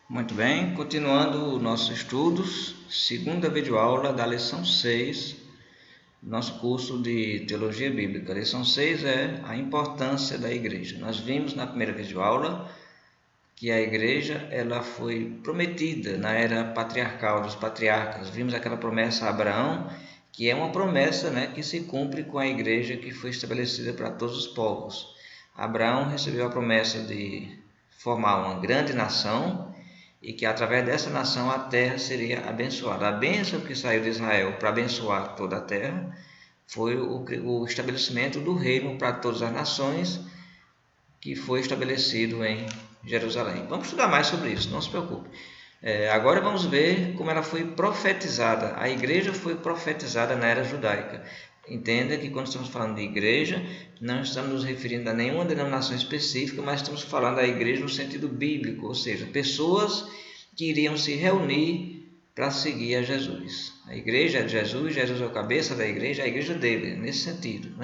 Muito bem, continuando nossos estudos, segunda videoaula da lição 6, nosso curso de Teologia Bíblica. A lição 6 é a importância da igreja. Nós vimos na primeira videoaula que a igreja ela foi prometida na era patriarcal dos patriarcas. Vimos aquela promessa a Abraão, que é uma promessa, que se cumpre com a igreja que foi estabelecida para todos os povos. Abraão recebeu a promessa de formar uma grande nação e que através dessa nação a terra seria abençoada. A bênção que saiu de Israel para abençoar toda a terra foi o estabelecimento do reino para todas as nações, que foi estabelecido em Jerusalém. Vamos estudar mais sobre isso, não se preocupe. Agora vamos ver como ela foi profetizada. A igreja foi profetizada na era judaica. Entenda que quando estamos falando de igreja, não estamos nos referindo a nenhuma denominação específica, mas estamos falando da igreja no sentido bíblico, ou seja, pessoas que iriam se reunir para seguir a Jesus. A igreja é de Jesus, Jesus é o cabeça da igreja, a igreja dele, nesse sentido,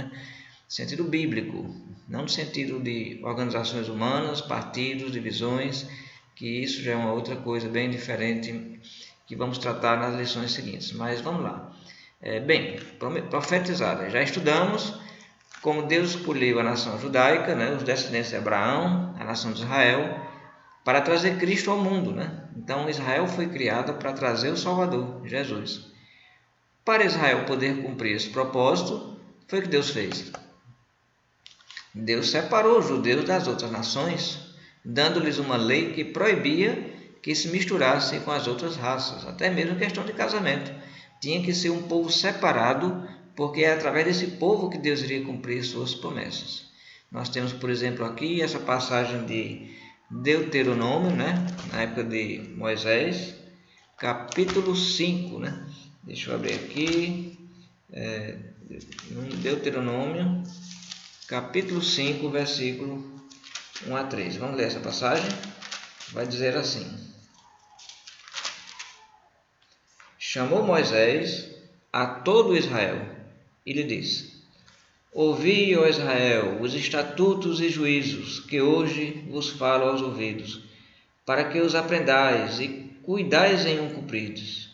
sentido bíblico, não no sentido de organizações humanas, partidos, divisões, que isso já é uma outra coisa bem diferente que vamos tratar nas lições seguintes. Mas vamos lá. Profetizada. Já estudamos como Deus escolheu a nação judaica, os descendentes de Abraão, a nação de Israel, para trazer Cristo ao mundo. Então Israel foi criada para trazer o Salvador, Jesus. Para Israel poder cumprir esse propósito, foi o que Deus fez. Deus separou os judeus das outras nações, dando-lhes uma lei que proibia que se misturassem com as outras raças, até mesmo questão de casamento. Tinha que ser um povo separado, porque é através desse povo que Deus iria cumprir suas promessas. Nós temos, por exemplo, aqui essa passagem de Deuteronômio, na época de Moisés, capítulo 5. Deixa eu abrir aqui. Deuteronômio, capítulo 5, versículo 1 a 3. Vamos ler essa passagem? Vai dizer assim: Chamou Moisés a todo Israel e lhe disse: Ouvi, ó Israel, os estatutos e juízos que hoje vos falo aos ouvidos, para que os aprendais e cuidais em cumprides.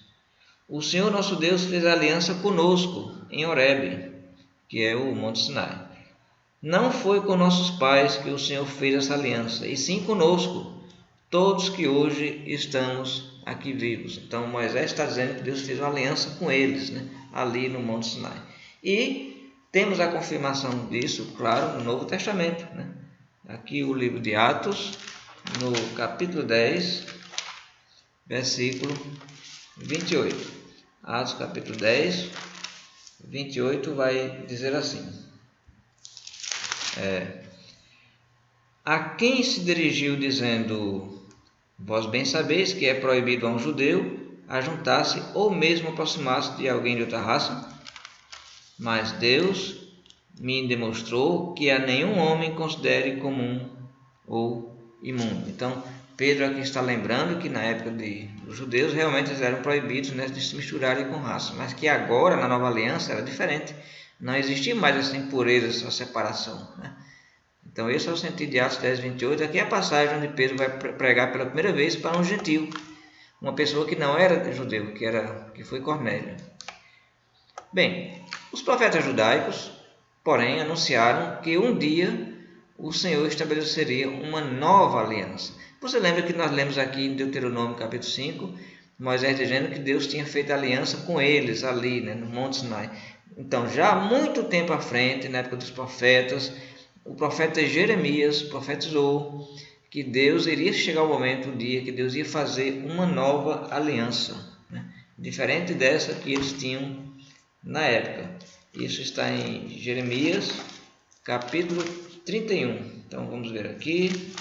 O Senhor nosso Deus fez aliança conosco em Horebe, que é o Monte Sinai. Não foi com nossos pais que o Senhor fez essa aliança, e sim conosco, todos que hoje estamos aqui vivos. Então Moisés está dizendo que Deus fez uma aliança com eles, ali no Monte Sinai. E temos a confirmação disso, claro, no Novo Testamento. Aqui o livro de Atos, no capítulo 10, versículo 28. Atos capítulo 10, 28 vai dizer assim: A quem se dirigiu dizendo: Vós bem sabeis que é proibido a um judeu ajuntar-se ou mesmo aproximar-se de alguém de outra raça? Mas Deus me demonstrou que a nenhum homem considere comum ou imundo. Então, Pedro aqui está lembrando que na época dos judeus realmente eles eram proibidos de se misturarem com raça, mas que agora na nova aliança era diferente. Não existia mais essa impureza, essa separação. Então esse é o sentido de Atos 10, 28. Aqui é a passagem onde Pedro vai pregar pela primeira vez para um gentil, uma pessoa que não era judeu, que foi Cornélio. Bem, os profetas judaicos, porém, anunciaram que um dia o Senhor estabeleceria uma nova aliança. Você lembra que nós lemos aqui em Deuteronômio capítulo 5, Moisés dizendo que Deus tinha feito aliança com eles ali, no Monte Sinai. Então, já há muito tempo à frente, na época dos profetas, o profeta Jeremias profetizou que Deus iria chegar o momento, o dia que Deus ia fazer uma nova aliança, diferente dessa que eles tinham na época. Isso está em Jeremias capítulo 31. Então vamos ver aqui,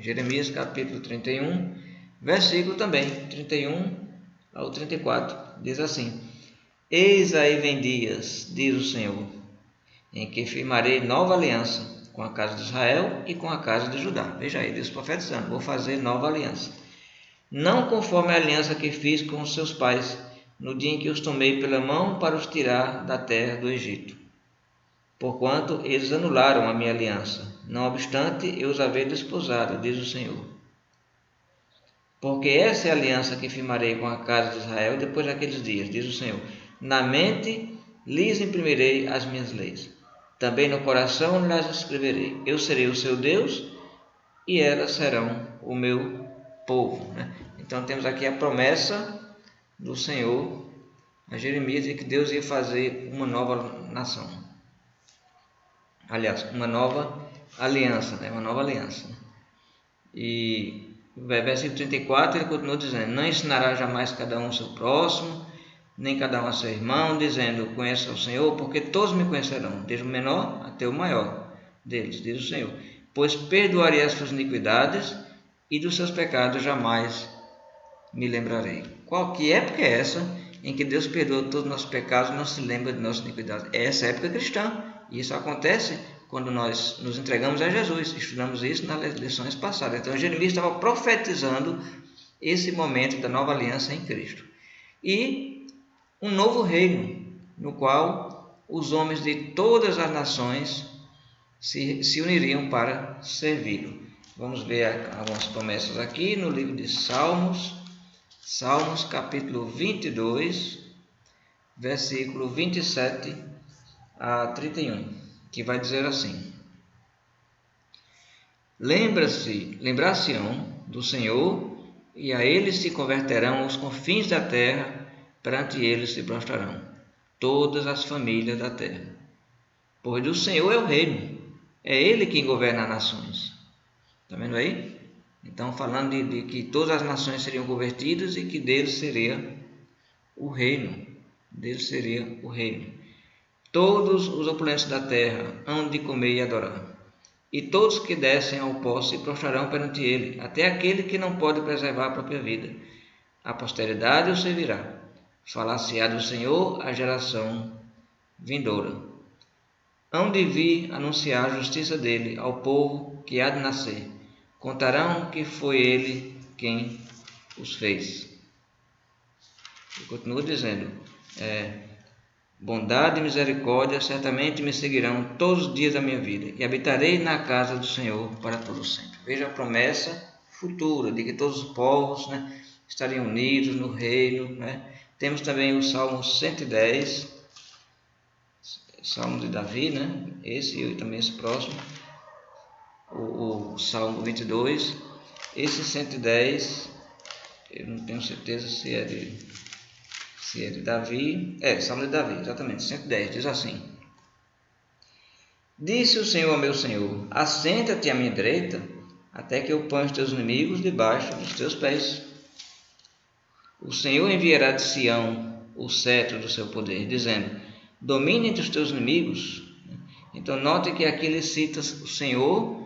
Jeremias capítulo 31, versículo também 31 ao 34, diz assim: Eis aí vem dias, diz o Senhor, em que firmarei nova aliança com a casa de Israel e com a casa de Judá. Veja aí, Deus profetizando: vou fazer nova aliança. Não conforme a aliança que fiz com os seus pais, no dia em que os tomei pela mão para os tirar da terra do Egito. Porquanto eles anularam a minha aliança, não obstante eu os haver desposado, diz o Senhor. porque essa é a aliança que firmarei com a casa de Israel depois daqueles dias, diz o Senhor. Na mente lhes imprimirei as minhas leis, também no coração lhes escreverei. Eu serei o seu Deus e elas serão o meu povo. Então temos aqui a promessa do Senhor a Jeremias de que Deus ia fazer uma nova nação. Aliás, uma nova aliança, uma nova aliança. E no versículo 34 ele continua dizendo: não ensinará jamais cada um ao seu próximo, nem cada um a seu irmão, dizendo: conheça o Senhor, porque todos me conhecerão, desde o menor até o maior deles, diz o Senhor. Pois perdoarei as suas iniquidades e dos seus pecados jamais me lembrarei. Que época é essa em que Deus perdoa todos os nossos pecados e não se lembra de nossas iniquidades? É essa época cristã. E isso acontece quando nós nos entregamos a Jesus. Estudamos isso nas lições passadas. Então Jeremias estava profetizando esse momento da nova aliança em Cristo. E um novo reino, no qual os homens de todas as nações se uniriam para servi-lo. Vamos ver algumas promessas aqui no livro de Salmos. Salmos capítulo 22, versículo 27 a 31, que vai dizer assim: Lembrar-se-ão do Senhor, e a ele se converterão os confins da terra, perante ele se prostrarão todas as famílias da terra. Pois do Senhor é o reino, é ele quem governa as nações. Está vendo aí? Então, falando de que todas as nações seriam convertidas e que dele seria o reino. Dele seria o reino. Todos os opulentos da terra hão de comer e adorar. E todos que descem ao pó se prostrarão perante ele, até aquele que não pode preservar a própria vida. A posteridade o servirá. Falar-se-á do Senhor a geração vindoura. Hão de vir anunciar a justiça dele ao povo que há de nascer. Contarão que foi ele quem os fez. E continua dizendo: bondade e misericórdia certamente me seguirão todos os dias da minha vida, e habitarei na casa do Senhor para todo sempre. Veja a promessa futura de que todos os povos estariam unidos no reino. Temos também o Salmo 110, Salmo de Davi, esse e também esse próximo. O Salmo 22, esse 110, eu não tenho certeza se é de Davi, Salmo de Davi, exatamente, 110, diz assim: Disse o Senhor ao meu Senhor: assenta-te à minha direita, até que eu ponha os teus inimigos debaixo dos teus pés. O Senhor enviará de Sião o cetro do seu poder, dizendo: domine entre os teus inimigos. Então note que aqui ele cita o Senhor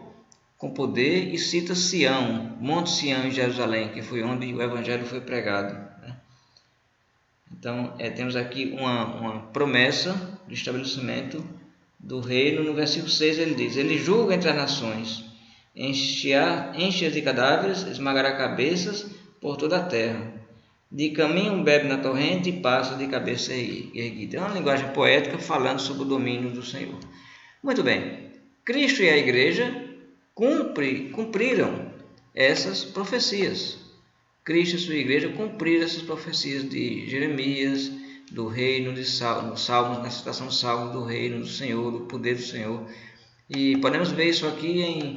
com poder e cita Sião, Monte Sião em Jerusalém, que foi onde o Evangelho foi pregado. Então temos aqui uma promessa de estabelecimento do reino. No versículo 6 ele diz: ele julga entre as nações, enche-as de cadáveres, esmagará cabeças por toda a terra. De caminho bebe na torrente e passa de cabeça erguida. É uma linguagem poética falando sobre o domínio do Senhor. Muito bem, Cristo e a igreja cumpriram essas profecias. Cristo e sua igreja cumpriram essas profecias de Jeremias, do reino de Salmos, na citação de Salmos, do reino do Senhor, do poder do Senhor. E podemos ver isso aqui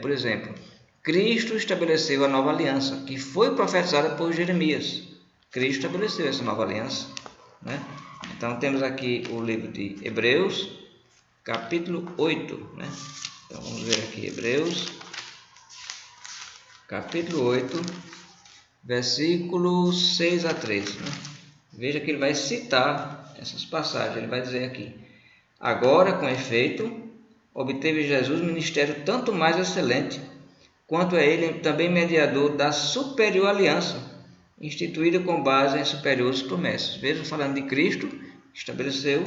por exemplo, Cristo estabeleceu a nova aliança, que foi profetizada por Jeremias. Cristo estabeleceu essa nova aliança. Então temos aqui o livro de Hebreus, capítulo 8. Então vamos ver aqui Hebreus, capítulo 8, versículos 6 a 13. Veja que ele vai citar essas passagens. Ele vai dizer aqui: agora, com efeito, obteve Jesus ministério tanto mais excelente, quanto é ele também mediador da superior aliança, instituída com base em superiores promessas. Veja, falando de Cristo, estabeleceu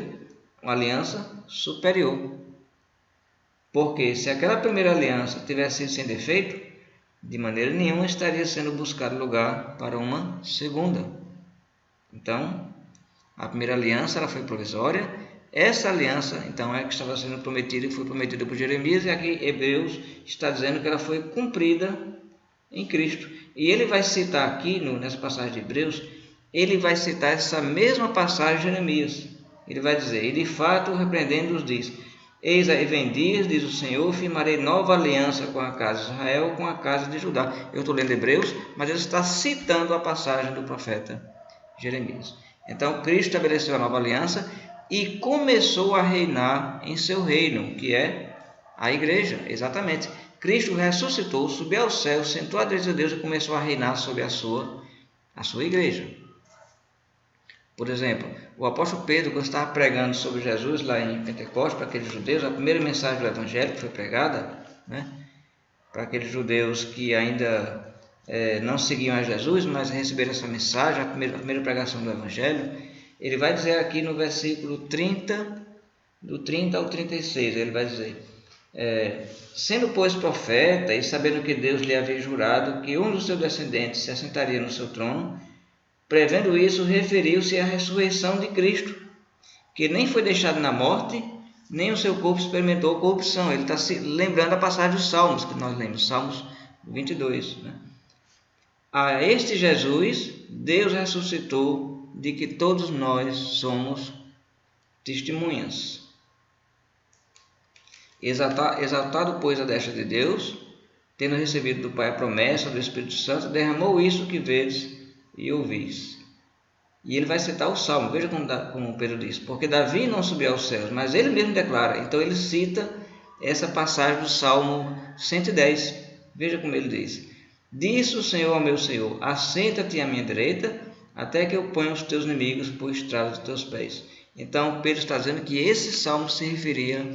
uma aliança superior. Porque se aquela primeira aliança tivesse sido sem defeito, de maneira nenhuma estaria sendo buscado lugar para uma segunda. Então, a primeira aliança ela foi provisória. Essa aliança, então, é que estava sendo prometida, que foi prometida por Jeremias, e aqui Hebreus está dizendo que ela foi cumprida em Cristo. E ele vai citar aqui, nessa passagem de Hebreus, ele vai citar essa mesma passagem de Jeremias. Ele vai dizer, e de fato, repreendendo-os, diz, eis aí vem dias, diz o Senhor, firmarei nova aliança com a casa de Israel, com a casa de Judá. Eu estou lendo Hebreus, mas ele está citando a passagem do profeta Jeremias. Então, Cristo estabeleceu a nova aliança e começou a reinar em seu reino, que é a igreja, exatamente. Cristo ressuscitou, subiu ao céu, sentou à direita de Deus e começou a reinar sobre a sua igreja. Por exemplo, o apóstolo Pedro, quando estava pregando sobre Jesus lá em Pentecostes, para aqueles judeus, a primeira mensagem do evangelho que foi pregada, né, para aqueles judeus que ainda não seguiam a Jesus, mas receberam essa mensagem, a primeira pregação do evangelho, ele vai dizer aqui no versículo 30, do 30 ao 36, ele vai dizer, sendo pois profeta e sabendo que Deus lhe havia jurado que um dos seus descendentes se assentaria no seu trono, prevendo isso, referiu-se à ressurreição de Cristo, que nem foi deixado na morte, nem o seu corpo experimentou corrupção. Ele está se lembrando a passagem dos Salmos, que nós lemos, Salmos 22. Né? A este Jesus, Deus ressuscitou, de que todos nós somos testemunhas. Exaltado, pois, a destra de Deus, tendo recebido do Pai a promessa do Espírito Santo, derramou isso que vedes e ouvis. E ele vai citar o Salmo, veja como Pedro diz, porque Davi não subiu aos céus, mas ele mesmo declara. Então ele cita essa passagem do Salmo 110, veja como ele diz, disse o Senhor ao meu Senhor, assenta-te à minha direita, até que eu ponha os teus inimigos por estrada dos teus pés. Então Pedro está dizendo que esse Salmo se referia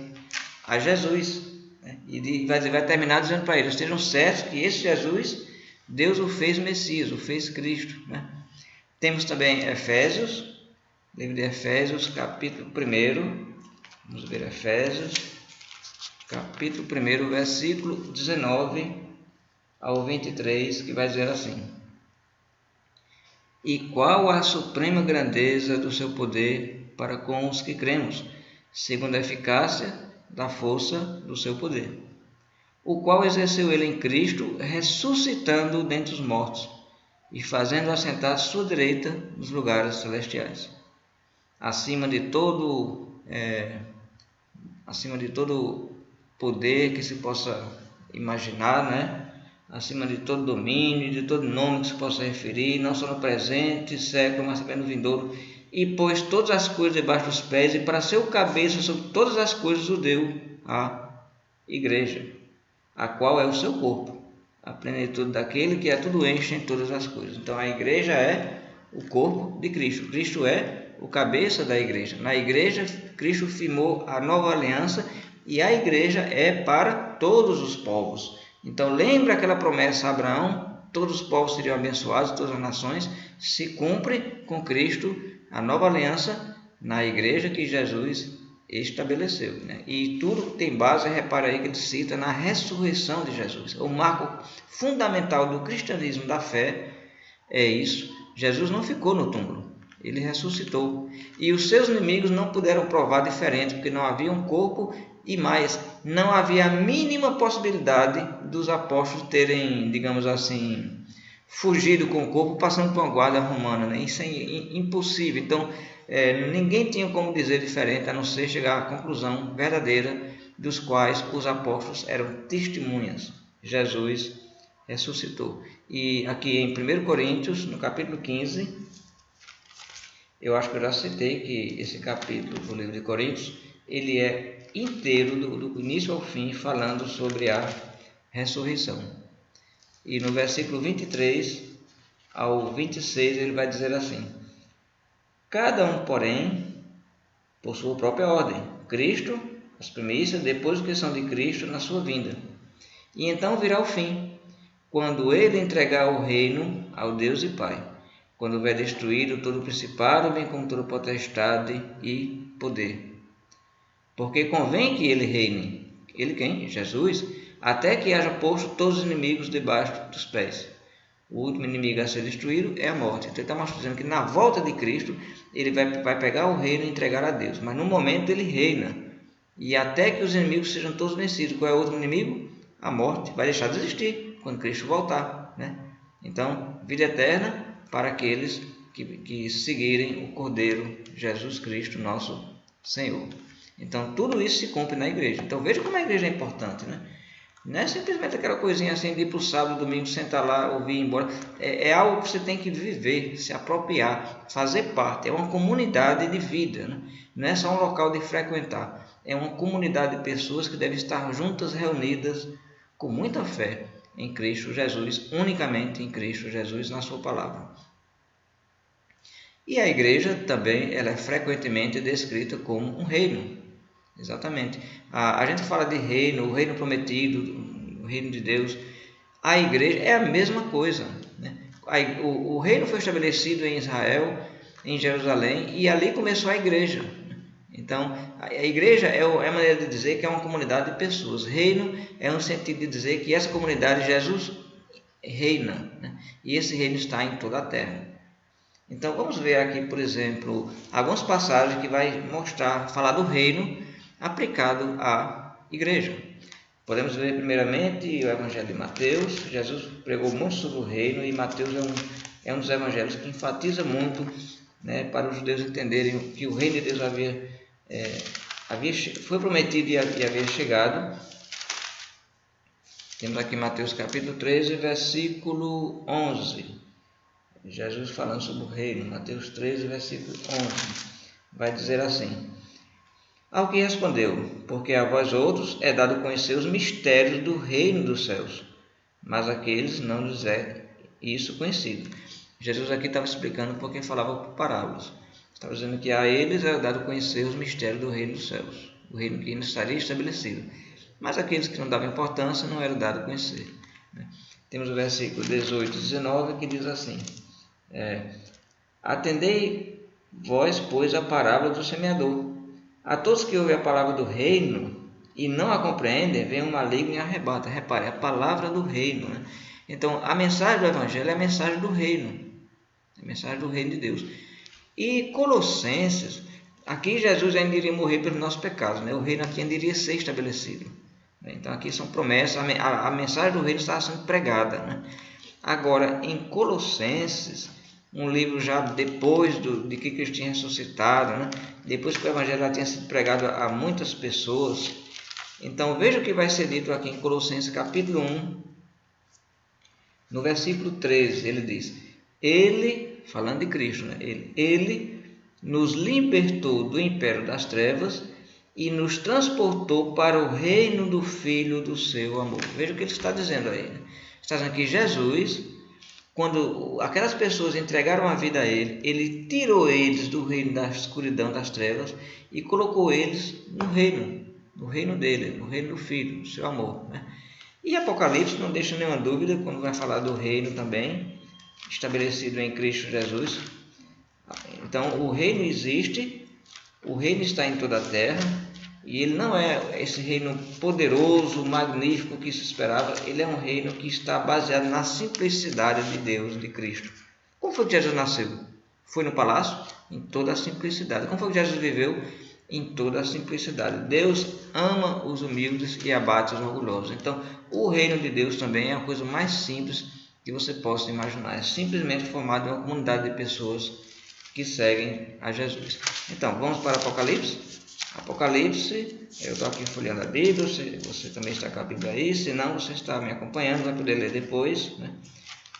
a Jesus, né? E vai terminar dizendo para eles, estejam certos que esse Jesus, Deus o fez Messias, o fez Cristo. Né? Temos também Efésios, livro de Efésios, capítulo 1. Vamos ver Efésios, capítulo 1, versículo 19 ao 23, que vai dizer assim: e qual a suprema grandeza do seu poder para com os que cremos, segundo a eficácia da força do seu poder, o qual exerceu ele em Cristo, ressuscitando dentre os mortos e fazendo assentar à sua direita nos lugares celestiais, acima de todo poder que se possa imaginar, né? Acima de todo domínio, de todo nome que se possa referir, não só no presente século, mas também no vindouro, e pôs todas as coisas debaixo dos pés, e para ser o cabeça sobre todas as coisas o deu à igreja, a qual é o seu corpo, a plenitude daquele que a tudo enche em todas as coisas. Então a igreja é o corpo de Cristo. Cristo é o cabeça da igreja. Na igreja, Cristo firmou a nova aliança e a igreja é para todos os povos. Então lembra aquela promessa a Abraão, todos os povos seriam abençoados, todas as nações, se cumpre com Cristo a nova aliança na igreja que Jesus estabeleceu, né? E tudo tem base, repara aí que ele cita na ressurreição de Jesus. O marco fundamental do cristianismo, da fé, é isso. Jesus não ficou no túmulo, ele ressuscitou. E os seus inimigos não puderam provar diferente, porque não havia um corpo e mais, não havia a mínima possibilidade dos apóstolos terem, digamos assim, fugido com o corpo passando por uma guarda romana, né? Isso é impossível. Então, ninguém tinha como dizer diferente, a não ser chegar à conclusão verdadeira dos quais os apóstolos eram testemunhas. Jesus ressuscitou. E aqui em 1 Coríntios, no capítulo 15, eu acho que eu já citei que esse capítulo do livro de Coríntios, ele é inteiro, do início ao fim, falando sobre a ressurreição. E no versículo 23 ao 26 ele vai dizer assim: cada um, porém, por sua própria ordem, Cristo, as primícias, depois que são de Cristo na sua vinda. E então virá o fim, quando ele entregar o reino ao Deus e Pai, quando houver destruído todo o principado, bem como toda potestade e poder. Porque convém que ele reine, ele quem? Jesus, até que haja posto todos os inimigos debaixo dos pés. O último inimigo a ser destruído é a morte. Então ele está mostrando que na volta de Cristo, ele vai pegar o reino e entregar a Deus. Mas no momento ele reina. E até que os inimigos sejam todos vencidos. Qual é o outro inimigo? A morte. Vai deixar de existir quando Cristo voltar. Então, vida eterna para aqueles que seguirem o Cordeiro Jesus Cristo, nosso Senhor. Então, tudo isso se cumpre na igreja. Então, veja como a igreja é importante, né? Não é simplesmente aquela coisinha assim de ir para o sábado, domingo, sentar lá, ouvir e ir embora. É algo que você tem que viver, se apropriar, fazer parte. É uma comunidade de vida, né? Não é só um local de frequentar. É uma comunidade de pessoas que devem estar juntas, reunidas, com muita fé em Cristo Jesus, unicamente em Cristo Jesus, na sua palavra. E a igreja também ela é frequentemente descrita como um reino. Exatamente. A gente fala de reino, o reino prometido, o reino de Deus. A igreja é a mesma coisa, né? O reino foi estabelecido em Israel, em Jerusalém, e ali começou a igreja. Então, a igreja é a maneira de dizer que é uma comunidade de pessoas. Reino é um sentido de dizer que essa comunidade, Jesus reina, né? E esse reino está em toda a terra. Então, vamos ver aqui, por exemplo, algumas passagens que vai falar do reino aplicado à igreja. Podemos ver primeiramente o Evangelho de Mateus. Jesus pregou muito sobre o reino e Mateus é um dos evangelhos que enfatiza muito, né, para os judeus entenderem que o reino de Deus foi prometido e havia chegado. Temos aqui Mateus capítulo 13, versículo 11. Jesus falando sobre o reino. Mateus 13, versículo 11. Vai dizer assim: Ao que respondeu: Porque a vós outros é dado conhecer os mistérios do reino dos céus, mas àqueles não lhes é isso conhecido. Jesus aqui estava explicando porque falava por parábolas. Estava dizendo que a eles era dado conhecer os mistérios do reino dos céus, o reino que ainda estaria estabelecido. Mas aqueles que não davam importância não era dado conhecer. Temos o versículo 18 e 19 que diz assim: Atendei vós, pois, a parábola do semeador. A todos que ouvem a palavra do reino e não a compreendem, vem um maligno e arrebata. Repare, a palavra do reino, né? Então, a mensagem do Evangelho é a mensagem do reino. A mensagem do reino de Deus. E Colossenses, aqui Jesus ainda iria morrer pelos nossos pecados, né? O reino aqui ainda iria ser estabelecido. Então, aqui são promessas, a mensagem do reino estava sendo pregada, né? Agora, em Colossenses, um livro já depois de que Cristo tinha ressuscitado, né? Depois que o Evangelho já tinha sido pregado a muitas pessoas. Então, veja o que vai ser dito aqui em Colossenses capítulo 1, no versículo 13, ele diz: Ele, falando de Cristo, né? Ele nos libertou do império das trevas e nos transportou para o reino do Filho do seu amor. Veja o que ele está dizendo aí, né? Está dizendo que Jesus, quando aquelas pessoas entregaram a vida a ele, ele tirou eles do reino da escuridão das trevas e colocou eles no reino dele, no reino do Filho, do seu amor, né? E Apocalipse não deixa nenhuma dúvida quando vai falar do reino também, estabelecido em Cristo Jesus. Então, o reino existe, o reino está em toda a terra, e ele não é esse reino poderoso, magnífico que se esperava. Ele é um reino que está baseado na simplicidade de Deus, de Cristo. Como foi que Jesus nasceu? Foi no palácio? Em toda a simplicidade. Como foi que Jesus viveu? Em toda a simplicidade. Deus ama os humildes e abate os orgulhosos. Então, o reino de Deus também é a coisa mais simples que você possa imaginar. É simplesmente formado em uma comunidade de pessoas que seguem a Jesus. Então, vamos para Apocalipse. Apocalipse, eu estou aqui folheando a Bíblia, você também está com a Bíblia aí, se não, você está me acompanhando, vai poder ler depois, né?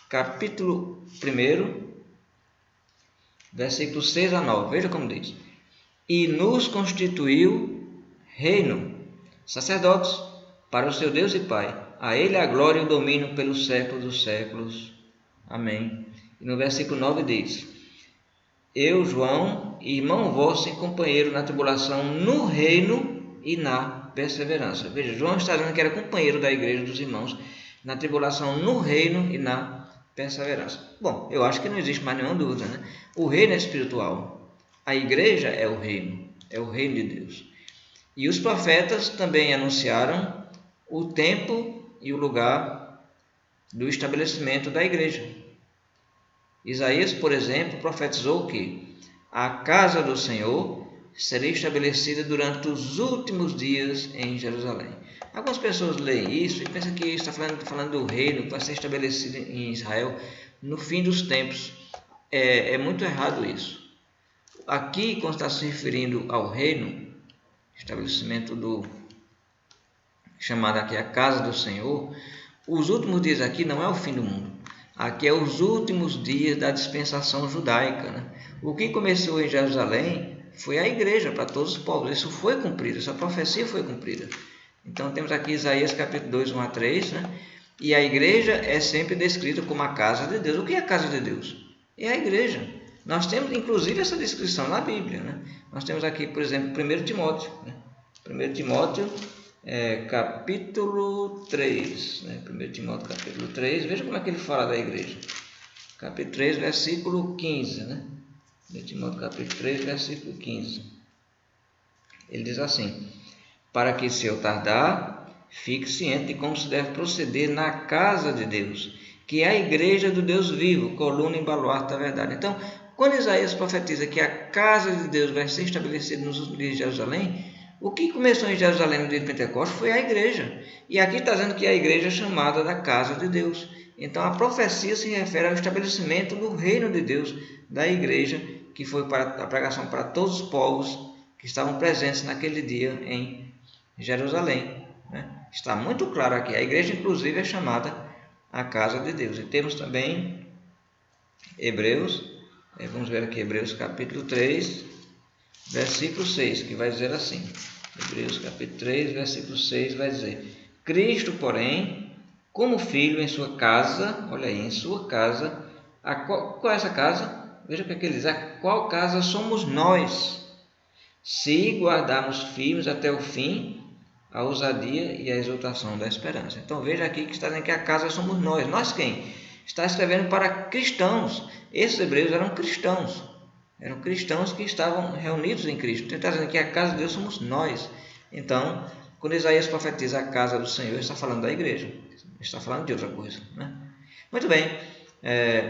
Capítulo 1, versículos 6 a 9, veja como diz: E nos constituiu reino, sacerdotes, para o seu Deus e Pai, a Ele a glória e o domínio pelos séculos dos séculos. Amém. E no versículo 9 diz: Eu, João, irmão vosso e companheiro na tribulação, no reino e na perseverança. Veja, João está dizendo que era companheiro da igreja dos irmãos na tribulação, no reino e na perseverança. Bom, eu acho que não existe mais nenhuma dúvida, né? O reino é espiritual, a igreja é o reino de Deus. E os profetas também anunciaram o tempo e o lugar do estabelecimento da igreja. Isaías, por exemplo, profetizou que a casa do Senhor seria estabelecida durante os últimos dias em Jerusalém. Algumas pessoas leem isso e pensam que está falando do reino que vai ser estabelecido em Israel. no fim dos tempos. É muito errado isso. Aqui, quando está se referindo ao reino, estabelecimento do chamado aqui a casa do Senhor, os últimos dias aqui não é o fim do mundo. Aqui é os últimos dias da dispensação judaica, né? O que começou em Jerusalém foi a igreja para todos os povos. Isso foi cumprido, essa profecia foi cumprida. Então temos aqui Isaías capítulo 2, 1 a 3, né? E a igreja é sempre descrita como a casa de Deus. O que é a casa de Deus? É a igreja. Nós temos inclusive essa descrição na Bíblia, né? Nós temos aqui, por exemplo, 1 Timóteo, né? 1 Timóteo capítulo 3, né? 1 Timóteo capítulo 3, veja como é que ele fala da igreja. Capítulo 3, versículo 15, né? 1 Timóteo capítulo 3, versículo 15. Ele diz assim: para que, se eu tardar, fique ciente de como se deve proceder na casa de Deus, que é a igreja do Deus vivo, coluna e baluarte da verdade. Então, quando Isaías profetiza que a casa de Deus vai ser estabelecida nos últimos dias de Jerusalém, o que começou em Jerusalém no dia de Pentecostes foi a igreja. E aqui está dizendo que é a igreja chamada da casa de Deus. Então, a profecia se refere ao estabelecimento do reino de Deus, da igreja, que foi para a pregação para todos os povos que estavam presentes naquele dia em Jerusalém, né? Está muito claro aqui. A igreja, inclusive, é chamada a casa de Deus. E temos também Hebreus, vamos ver aqui Hebreus capítulo 3, versículo 6, que vai dizer assim. Hebreus capítulo 3, versículo 6 vai dizer: Cristo, porém, como filho em sua casa, olha aí, em sua casa, qual é essa casa? Veja o que ele diz: a qual casa somos nós, se guardarmos firmes até o fim a ousadia e a exaltação da esperança. Então veja aqui que está dizendo que a casa somos nós. Nós quem? Está escrevendo para cristãos. Esses hebreus eram cristãos. Eram cristãos que estavam reunidos em Cristo. Então está dizendo que a casa de Deus somos nós. Então, quando Isaías profetiza a casa do Senhor, ele está falando da igreja. Ele está falando de outra coisa, né? Muito bem.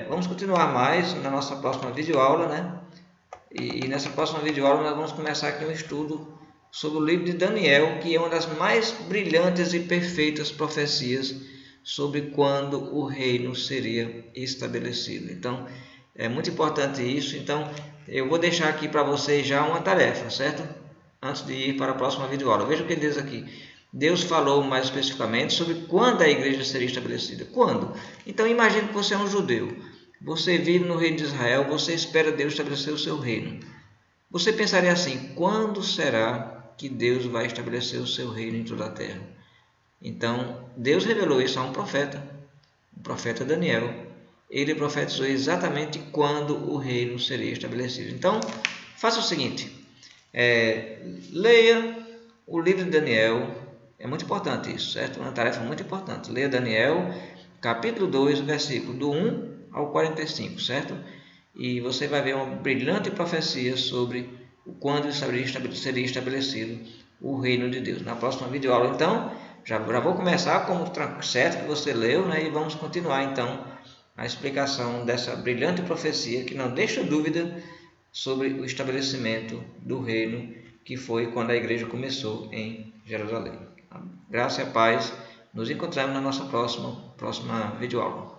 Vamos continuar mais na nossa próxima videoaula, né? E nessa próxima videoaula nós vamos começar aqui um estudo sobre o livro de Daniel, que é uma das mais brilhantes e perfeitas profecias sobre quando o reino seria estabelecido. Então, é muito importante isso. Então, eu vou deixar aqui para vocês já uma tarefa, certo? Antes de ir para a próxima videoaula. Veja o que ele diz aqui. Deus falou mais especificamente sobre quando a igreja seria estabelecida. Quando? Então, imagine que você é um judeu. Você vive no reino de Israel, você espera Deus estabelecer o seu reino. Você pensaria assim: quando será que Deus vai estabelecer o seu reino em toda a terra? Então, Deus revelou isso a um profeta, o profeta Daniel. Ele profetizou exatamente quando o reino seria estabelecido. Então, faça o seguinte: leia o livro de Daniel. É muito importante isso, certo? Uma tarefa muito importante. Leia Daniel, capítulo 2, versículo do 1 ao 45, certo? E você vai ver uma brilhante profecia sobre quando seria estabelecido o reino de Deus. Na próxima videoaula, então, já vou começar com o certo que você leu, né? E vamos continuar, então, a explicação dessa brilhante profecia que não deixa dúvida sobre o estabelecimento do reino, que foi quando a igreja começou em Jerusalém. Graça e paz. Nos encontramos na nossa próxima videoaula.